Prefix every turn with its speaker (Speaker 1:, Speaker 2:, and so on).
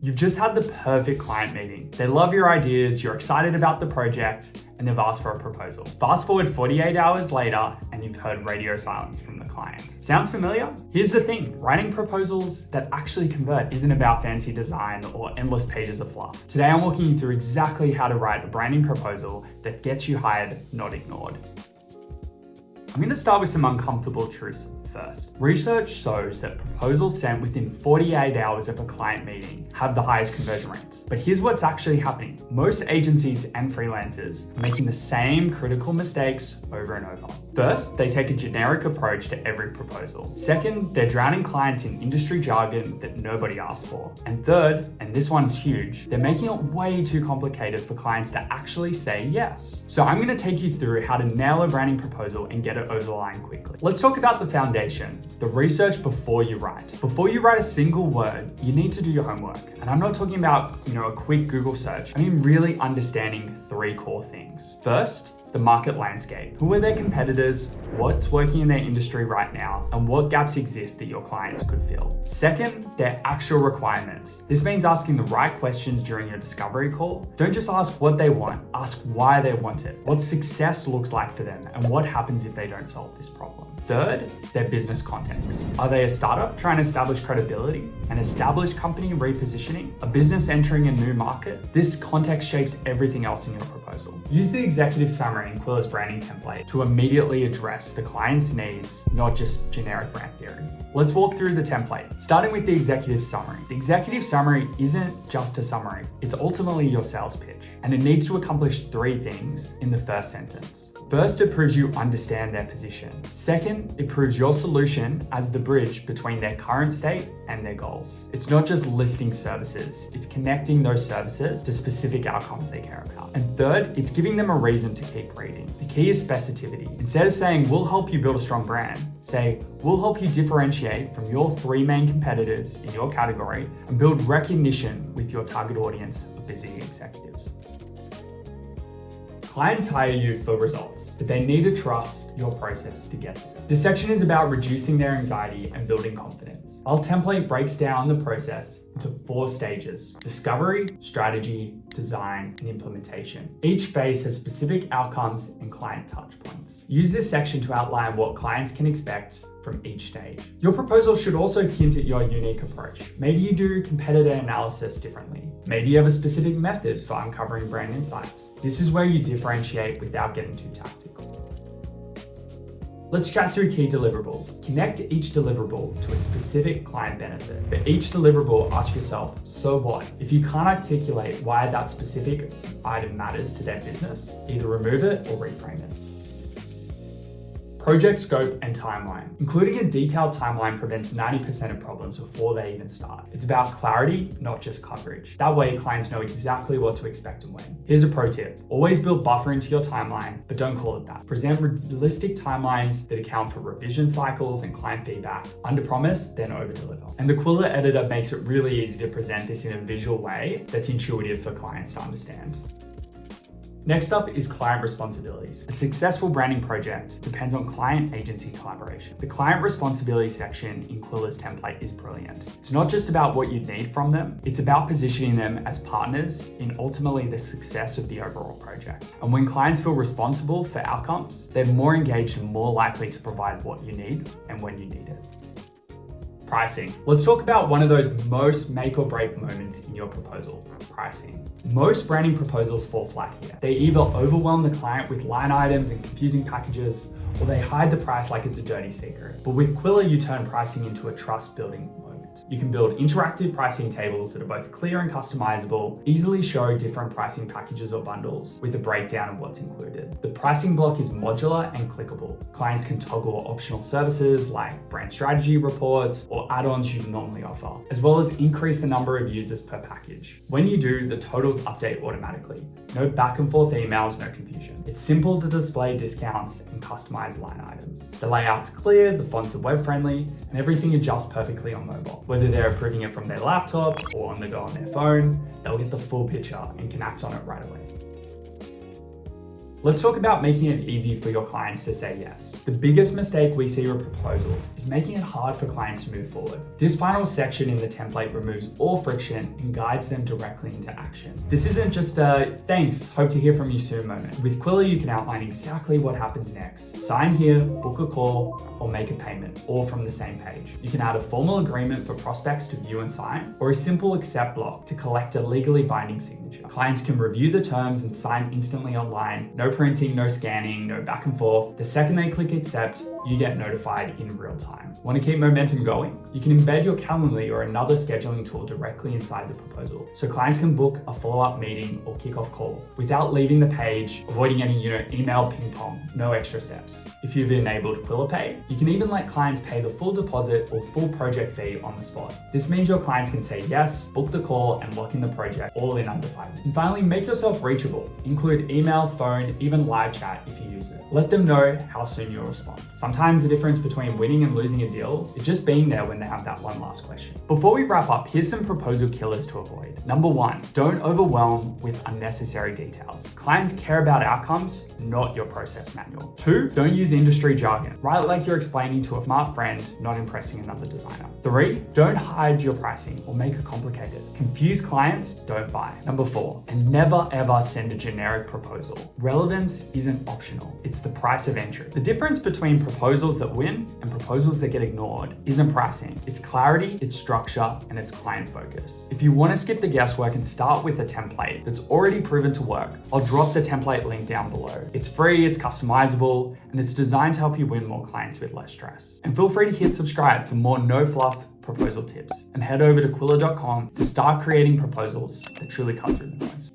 Speaker 1: You've just had the perfect client meeting. They love your ideas, you're excited about the project, and they've asked for a proposal. Fast forward 48 hours later, and you've heard radio silence from the client. Sounds familiar? Here's the thing, writing proposals that actually convert isn't about fancy design or endless pages of fluff. Today, I'm walking you through exactly how to write a branding proposal that gets you hired, not ignored. I'm going to start with some uncomfortable truths first. Research shows that proposals sent within 48 hours of a client meeting have the highest conversion rates. But here's what's actually happening. Most agencies and freelancers are making the same critical mistakes over and over. First, they take a generic approach to every proposal. Second, they're drowning clients in industry jargon that nobody asked for. And third, and this one's huge, they're making it way too complicated for clients to actually say yes. So I'm going to take you through how to nail a branding proposal and get it over the line quickly. Let's talk about the foundation, the research before you write. Before you write a single word, you need to do your homework. And I'm not talking about, a quick Google search. I mean really understanding three core things. First, the market landscape. Who are their competitors? What's working in their industry right now? And what gaps exist that your clients could fill? Second, their actual requirements. This means asking the right questions during your discovery call. Don't just ask what they want, ask why they want it, what success looks like for them, and what happens if they don't solve this problem. Third, their business context. Are they a startup trying to establish credibility? An established company repositioning? A business entering a new market? This context shapes everything else in your proposal. Use the executive summary in Qwilr's branding template to immediately address the client's needs, not just generic brand theory. Let's walk through the template, starting with the executive summary. The executive summary isn't just a summary, it's ultimately your sales pitch, and it needs to accomplish three things in the first sentence. First, it proves you understand their position. Second, it proves your solution as the bridge between their current state and their goals. It's not just listing services, it's connecting those services to specific outcomes they care about. And third, it's giving them a reason to keep reading. The key is specificity. Instead of saying, we'll help you build a strong brand, say, we'll help you differentiate from your three main competitors in your category and build recognition with your target audience of busy executives. Clients hire you for results, but they need to trust your process to get there. This section is about reducing their anxiety and building confidence. Our template breaks down the process into 4 stages: discovery, strategy, design, and implementation. Each phase has specific outcomes and client touch points. Use this section to outline what clients can expect from each stage. Your proposal should also hint at your unique approach. Maybe you do competitor analysis differently. Maybe you have a specific method for uncovering brand insights. This is where you differentiate without getting too tactical. Let's chat through key deliverables. Connect each deliverable to a specific client benefit. For each deliverable, ask yourself, so what? If you can't articulate why that specific item matters to their business, either remove it or reframe it. Project scope and timeline. Including a detailed timeline prevents 90% of problems before they even start. It's about clarity, not just coverage. That way, clients know exactly what to expect and when. Here's a pro tip. Always build buffer into your timeline, but don't call it that. Present realistic timelines that account for revision cycles and client feedback. Under-promise, then over-deliver. And the Qwilr editor makes it really easy to present this in a visual way that's intuitive for clients to understand. Next up is client responsibilities. A successful branding project depends on client-agency collaboration. The client responsibility section in Qwilr's template is brilliant. It's not just about what you need from them, it's about positioning them as partners in ultimately the success of the overall project. And when clients feel responsible for outcomes, they're more engaged and more likely to provide what you need and when you need it. Pricing. Let's talk about one of those most make or break moments in your proposal, pricing. Most branding proposals fall flat here. They either overwhelm the client with line items and confusing packages, or they hide the price like it's a dirty secret. But with Qwilr, you turn pricing into a trust-building moment. You can build interactive pricing tables that are both clear and customizable, easily show different pricing packages or bundles with a breakdown of what's included. The pricing block is modular and clickable. Clients can toggle optional services like brand strategy reports or add-ons you normally offer, as well as increase the number of users per package. When you do, the totals update automatically. No back and forth emails, no confusion. It's simple to display discounts and customize line items. The layout's clear, the fonts are web-friendly, and everything adjusts perfectly on mobile. Whether they're approving it from their laptop or on the go on their phone, they'll get the full picture and can act on it right away. Let's talk about making it easy for your clients to say yes. The biggest mistake we see with proposals is making it hard for clients to move forward. This final section in the template removes all friction and guides them directly into action. This isn't just a thanks, hope to hear from you soon moment. With Qwilr, you can outline exactly what happens next. Sign here, book a call, or make a payment, all from the same page. You can add a formal agreement for prospects to view and sign, or a simple accept block to collect a legally binding signature. Clients can review the terms and sign instantly online. No printing, no scanning, no back and forth. The second they click accept, you get notified in real time. Want to keep momentum going? You can embed your Calendly or another scheduling tool directly inside the proposal, so clients can book a follow-up meeting or kickoff call without leaving the page, avoiding any email ping pong, no extra steps. If you've enabled Qwilr Pay, you can even let clients pay the full deposit or full project fee on the spot. This means your clients can say yes, book the call, and lock in the project all in under 5 minutes. And finally, make yourself reachable. Include email, phone, even live chat if you use it. Let them know how soon you'll respond. Sometimes the difference between winning and losing a deal is just being there when they have that one last question. Before we wrap up, here's some proposal killers to avoid. Number 1, don't overwhelm with unnecessary details. Clients care about outcomes, not your process manual. 2, don't use industry jargon. Write like you're explaining to a smart friend, not impressing another designer. 3, don't hide your pricing or make it complicated. Confuse clients, don't buy. Number 4, and never ever send a generic proposal. Relevance isn't optional, it's the price of entry. The difference between proposals that win and proposals that get ignored isn't pricing, it's clarity, it's structure, and it's client focus. If you want to skip the guesswork and start with a template that's already proven to work, I'll drop the template link down below. It's free, it's customizable, and it's designed to help you win more clients with less stress. And feel free to hit subscribe for more no fluff proposal tips, and head over to Qwilr.com to start creating proposals that truly cut through the noise.